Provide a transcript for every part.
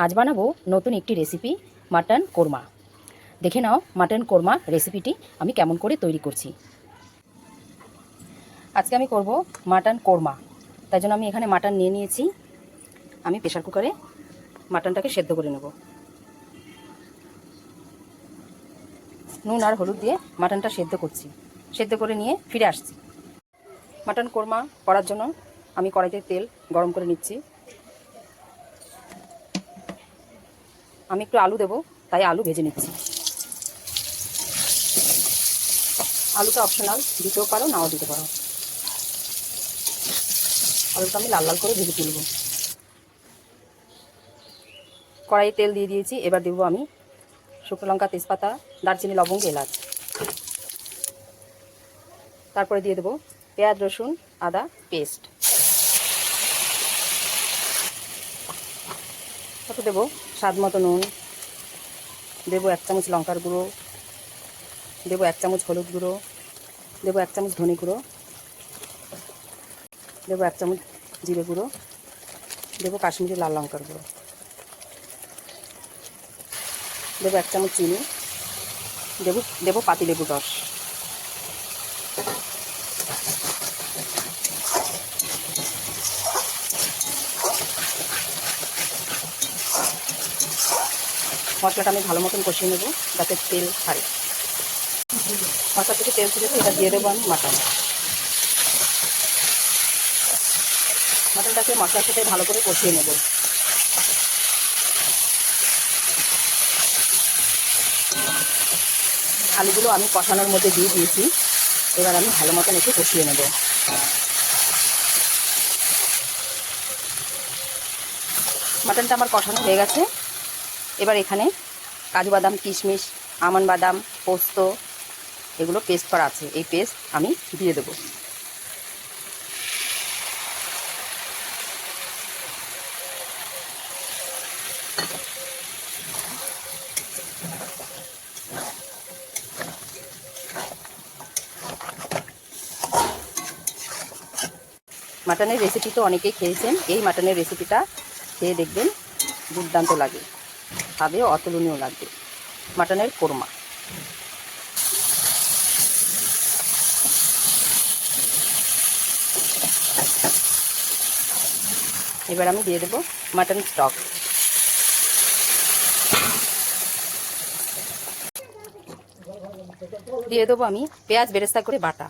আজ বানাবো নতুন একটি রেসিপি, মাটন কোরমা। দেখে নাও মাটন কোরমা রেসিপিটি আমি কেমন করে তৈরি করছি। আজকে আমি করব মাটন কোরমা। তাই জন্য আমি এখানে মাটন নিয়ে নিয়েছি। আমি প্রেসার কুকারে মাটনটাকে সেদ্ধ করে নেব। নুন আর হলুদ দিয়ে মাটনটা সেদ্ধ করছি। সেদ্ধ করে নিয়ে ফিরে আসছি। মাটন কোরমা করার জন্য আমি কড়াইতে তেল গরম করে নিচ্ছি। আমি একটু আলু দেবো, তাই আলু ভেজে নিচ্ছি। আলুটা অপশনাল, দিতেও পারো নাও দিতে পারো। আলুটা আমি লাল লাল করে ভেজে তুলব। কড়াইয়ে তেল দিয়ে দিয়েছি। এবার দেবো আমি শুকনো লঙ্কা, তেজপাতা, দারচিনি, লবঙ্গ, এলাচ। তারপরে দিয়ে দেবো পেঁয়াজ, রসুন, আদা পেস্ট। তারপর দেবো স্বাদ মতো নুন, দেবো 1 চামচ লঙ্কার গুঁড়ো, দেবো 1 চামচ হলুদ গুঁড়ো, দেবো 1 চামচ ধনে গুঁড়ো, দেবো 1 চামচ জিরে গুঁড়ো, দেবো কাশ্মীরি লাল লঙ্কার গুঁড়ো, দেবো 1 চামচ চিনি, দেবো পাতিলেবুর রস। মশলাটা আমি ভালো মতন কষিয়ে নেবো যাতে তেল ছাড়ে। মশলা থেকে তেল ছেড়েছে, এটা দিয়ে দেবো আমি মাটনটাকে মশলার সাথে ভালো করে কষিয়ে নেব। আলুগুলো আমি কষানোর মধ্যে দিয়ে দিয়েছি। এবার আমি ভালো মতন একটু কষিয়ে নেব। মাটনটা আমার কষানো হয়ে গেছে। এবার এখানে কাজু বাদাম, কিশমিশ, আমন্ড বাদাম, পোস্ত এগুলো পেস্ট করা আছে, এই পেস্ট আমি দিয়ে দেবো। মাটনের রেসিপি তো অনেকেই খেয়েছেন। এই মাটনের রেসিপিটা খেয়ে দেখবেন, দুর্দান্ত লাগে, স্বাদেও অতুলনীয় লাগবে। মাটনের কোরমা। এবার আমি দিয়ে দেবো মাটন স্টক। দিয়ে দেবো আমি পেঁয়াজ বেরেস্তা করে বাটা।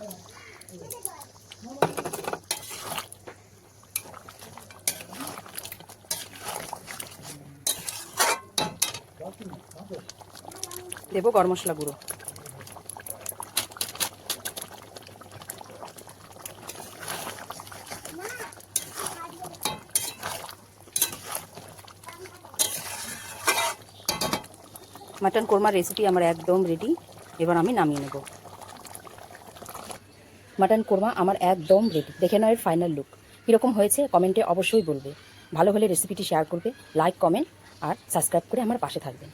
দেবো গরম মশলা গুঁড়ো। মাটন কোরমার রেসিপি আমার একদম রেডি। এবার আমি নামিয়ে নেব। মাটন কোরমা আমার একদম রেডি। দেখে নাও এর ফাইনাল লুক কীরকম হয়েছে, কমেন্টে অবশ্যই বলবে। ভালো হলে রেসিপিটি শেয়ার করবে, লাইক, কমেন্ট আর সাবস্ক্রাইব করে আমার পাশে থাকবেন।